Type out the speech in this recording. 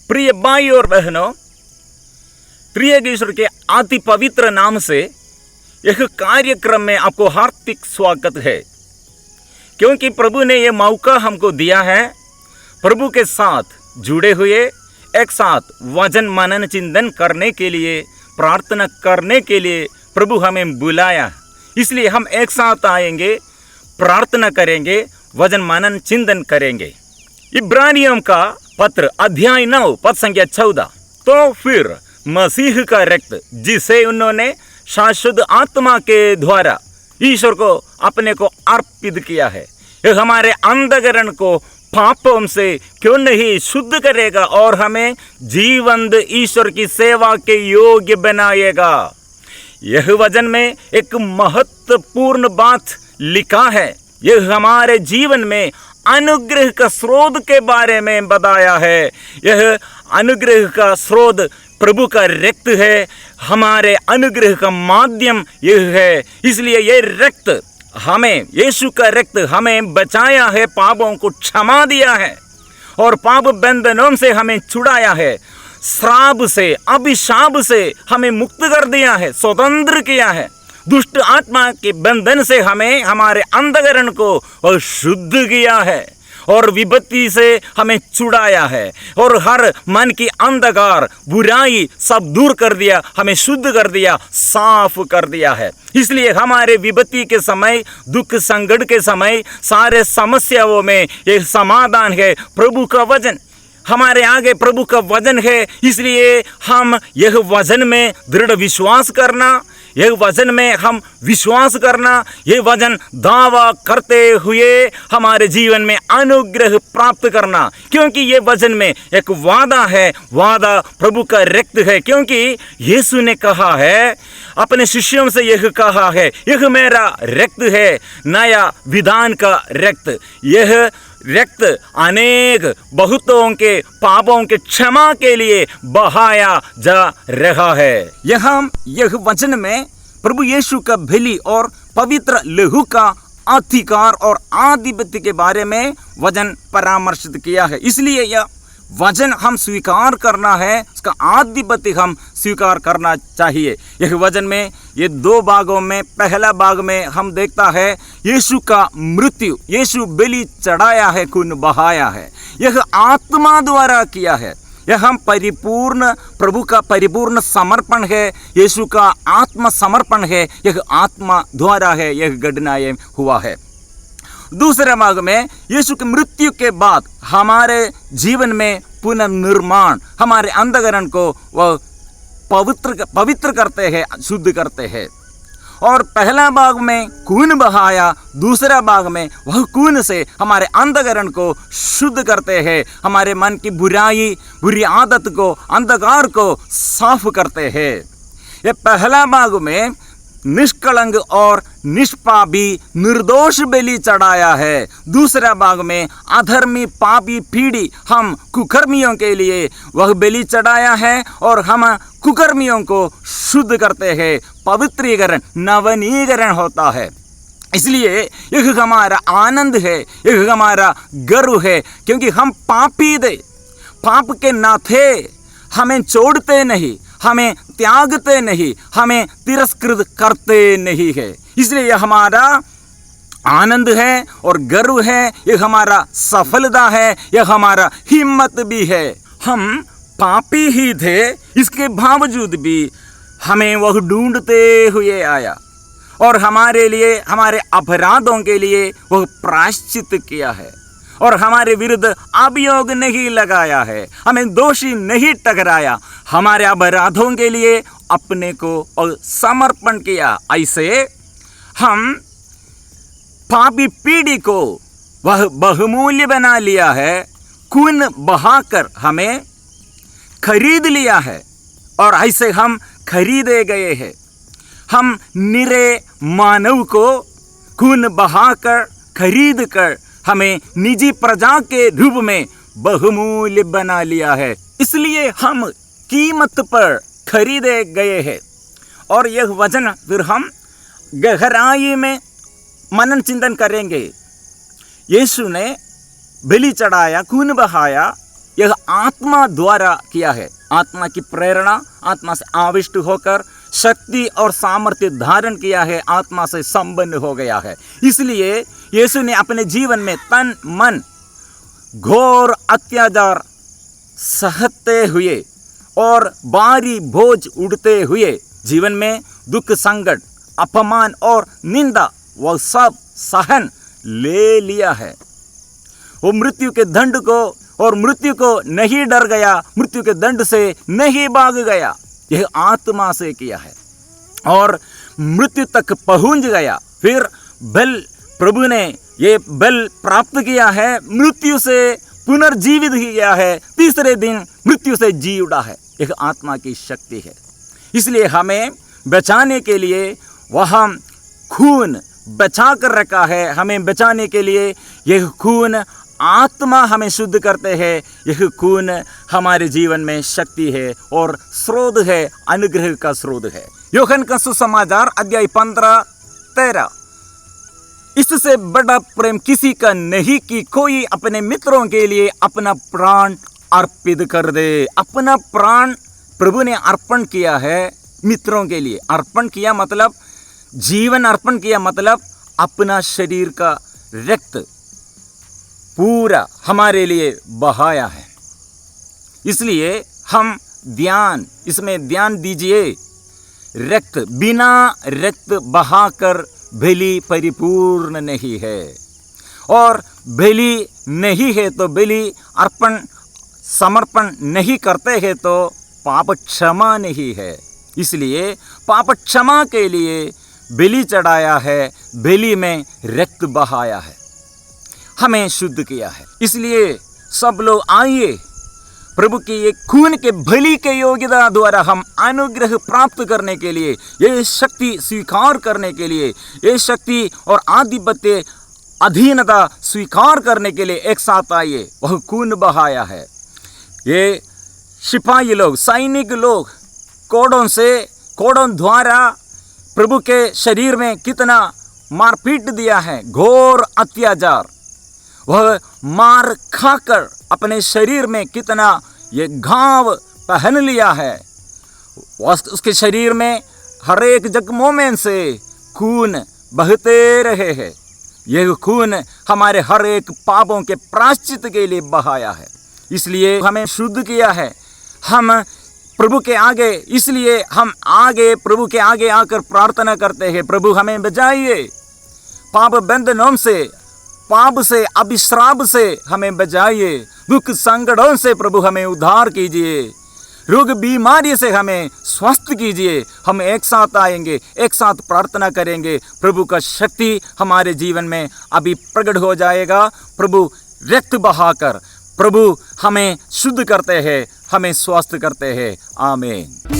प्रिय भाई और बहनों, प्रिय ईश्वर के अति पवित्र नाम से यह कार्यक्रम में आपको हार्दिक स्वागत है। क्योंकि प्रभु ने यह मौका हमको दिया है प्रभु के साथ जुड़े हुए एक साथ वचन मनन चिंतन करने के लिए, प्रार्थना करने के लिए प्रभु हमें बुलाया। इसलिए हम एक साथ आएंगे, प्रार्थना करेंगे, वचन मनन चिंतन करेंगे। इब्रानियों का पत्र अध्याय 9 पद संख्या 14। तो फिर मसीह का रक्त जिसे उन्होंने शाश्वत आत्मा के द्वारा ईश्वर को अपने को अर्पित किया है, यह हमारे अंतःकरण को पापों से क्यों नहीं शुद्ध करेगा और हमें जीवंत ईश्वर की सेवा के योग्य बनाएगा। यह वचन में एक महत्वपूर्ण बात लिखा है। यह हमारे जीवन में अनुग्रह का स्रोत के बारे में बताया है। यह अनुग्रह का स्रोत प्रभु का रक्त है। हमारे अनुग्रह का माध्यम यह है। इसलिए यह रक्त हमें, यीशु का रक्त हमें बचाया है, पापों को क्षमा दिया है और पाप बंधनों से हमें छुड़ाया है, श्राप से, अभिशाप से हमें मुक्त कर दिया है, स्वतंत्र किया है। दुष्ट आत्मा के बंधन से हमें, हमारे अंतःकरण को शुद्ध किया है और विपत्ति से हमें छुड़ाया है और हर मन की अंधकार, बुराई सब दूर कर दिया, हमें शुद्ध कर दिया, साफ कर दिया है। इसलिए हमारे विपत्ति के समय, दुख संकट के समय, सारे समस्याओं में एक समाधान है, प्रभु का वचन। हमारे आगे प्रभु का वचन है। इसलिए हम यह वचन में दृढ़ विश्वास करना, यह वचन में हम विश्वास करना, यह वचन दावा करते हुए हमारे जीवन में अनुग्रह प्राप्त करना। क्योंकि यह वचन में एक वादा है, वादा प्रभु का रक्त है। क्योंकि यीशु ने कहा है, अपने शिष्यों से यह कहा है, यह मेरा रक्त है, नया विधान का रक्त। यह रक्त अनेक बहुतों के पापों के क्षमा के लिए बहाया जा रहा है। यह वचन में प्रभु यीशु का बलि और पवित्र लहू का अधिकार और आधिपत्य के बारे में वचन परामर्शित किया है। इसलिए यह वचन हम स्वीकार करना है, उसका आधिपत्य हम स्वीकार करना चाहिए। यह वचन में ये 2 भागों में, पहला भाग में हम देखता है यीशु का मृत्यु, यीशु बलि चढ़ाया है, खून बहाया है, यह आत्मा द्वारा किया है। यह हम परिपूर्ण, प्रभु का परिपूर्ण समर्पण है, यीशु का आत्म समर्पण है, यह आत्मा द्वारा है, यह घटनाएं हुआ है। दूसरे भाग में यीशु की मृत्यु के बाद हमारे जीवन में पुनर्निर्माण, हमारे अंतःकरण को वह पवित्र करते हैं, शुद्ध करते हैं। और पहला भाग में खून बहाया, दूसरा भाग में वह खून से हमारे अंतःकरण को शुद्ध करते हैं, हमारे मन की बुराई, बुरी आदत को, अंधकार को साफ करते हैं। ये पहला भाग में निष्कलंक और निष्पापी निर्दोष बलि चढ़ाया है। दूसरा भाग में अधर्मी, पापी, पीढ़ी, हम कुकर्मियों के लिए वह बलि चढ़ाया है और हम कुकर्मियों को शुद्ध करते हैं, पवित्रीकरण, नवनीकरण होता है। इसलिए यह हमारा आनंद है, यह हमारा गर्व है। क्योंकि हम पापी थे, पाप के नाथे हमें छोड़ते नहीं, हमें त्यागते नहीं, हमें तिरस्कृत करते नहीं है। इसलिए यह हमारा आनंद है और गर्व है, यह हमारा सफलता है, यह हमारा हिम्मत भी है। हम पापी ही थे, इसके बावजूद भी हमें वह ढूंढते हुए आया और हमारे लिए, हमारे अपराधों के लिए वह प्रायश्चित किया है और हमारे विरुद्ध अभियोग नहीं लगाया है, हमें दोषी नहीं ठहराया, हमारे अपराधों के लिए अपने को समर्पण किया। ऐसे हम पापी पीढ़ी को वह बहुमूल्य बना लिया है, खून बहाकर हमें खरीद लिया है और ऐसे हम खरीदे गए हैं। हम निरे मानव को खून बहाकर, खरीद कर हमें निजी प्रजा के रूप में बहुमूल्य बना लिया है। इसलिए हम कीमत पर खरीदे गए हैं। और यह वचन फिर हम गहराई में मनन चिंतन करेंगे। यीशु ने बलि चढ़ाया, खून बहाया, यह आत्मा द्वारा किया है। आत्मा की प्रेरणा, आत्मा से आविष्ट होकर शक्ति और सामर्थ्य धारण किया है, आत्मा से संबंध हो गया है। इसलिए यीशु ने अपने जीवन में तन मन घोर अत्याचार सहते हुए और भारी बोझ उड़ते हुए जीवन में दुख, संकट, अपमान और निंदा वह सब सहन ले लिया है। वो मृत्यु के दंड को और मृत्यु को नहीं डर गया, मृत्यु के दंड से नहीं भाग गया। यह आत्मा से किया है और मृत्यु तक पहुंच गया। फिर बल, प्रभु ने ये बल प्राप्त किया है, मृत्यु से पुनर्जीवित किया है, तीसरे दिन मृत्यु से जी उड़ा है। यह आत्मा की शक्ति है। इसलिए हमें बचाने के लिए वह खून बचा कर रखा है। हमें बचाने के लिए यह खून, आत्मा हमें शुद्ध करते हैं। यह खून हमारे जीवन में शक्ति है और स्रोत है, अनुग्रह का स्रोत है। यूहन्ना का सुसमाचार अध्याय 15-13। इससे बड़ा प्रेम किसी का नहीं कि कोई अपने मित्रों के लिए अपना प्राण अर्पित कर दे। अपना प्राण प्रभु ने अर्पण किया है मित्रों के लिए। अर्पण किया मतलब जीवन अर्पण किया, मतलब अपना शरीर का रक्त पूरा हमारे लिए बहाया है। इसलिए हम इसमें ध्यान दीजिए। रक्त, बिना रक्त बहाकर बलि परिपूर्ण नहीं है, और बलि नहीं है तो बलि अर्पण समर्पण नहीं करते हैं तो पाप क्षमा नहीं है। इसलिए पाप क्षमा के लिए बलि चढ़ाया है, बलि में रक्त बहाया है, हमें शुद्ध किया है। इसलिए सब लोग आइए, प्रभु के ये खून के बलि के योग्यता द्वारा हम अनुग्रह प्राप्त करने के लिए, ये शक्ति स्वीकार करने के लिए, ये शक्ति और आधिपत्य अधीनता स्वीकार करने के लिए एक साथ आइए। वह खून बहाया है। ये सिपाही लोग, सैनिक लोग कोड़ों द्वारा प्रभु के शरीर में कितना मारपीट दिया है, घोर अत्याचार। वह मार खाकर अपने शरीर में कितना ये घाव पहन लिया है। उसके शरीर में हर एक जख्मों में से खून बहते रहे हैं। यह खून हमारे हर एक पापों के प्रायश्चित के लिए बहाया है। इसलिए हमें शुद्ध किया है। हम प्रभु के आगे, इसलिए हम प्रभु के आगे आकर प्रार्थना करते हैं, प्रभु हमें बचाइए पाप बंधनों से, पाप से, अभिश्राप से हमें बचाइए, दुख संकटों से प्रभु हमें उद्धार कीजिए, रोग बीमारी से हमें स्वस्थ कीजिए। हम एक साथ आएंगे, एक साथ प्रार्थना करेंगे, प्रभु का शक्ति हमारे जीवन में अभी प्रकट हो जाएगा। प्रभु रक्त बहाकर प्रभु हमें शुद्ध करते हैं, हमें स्वस्थ करते हैं। आमीन।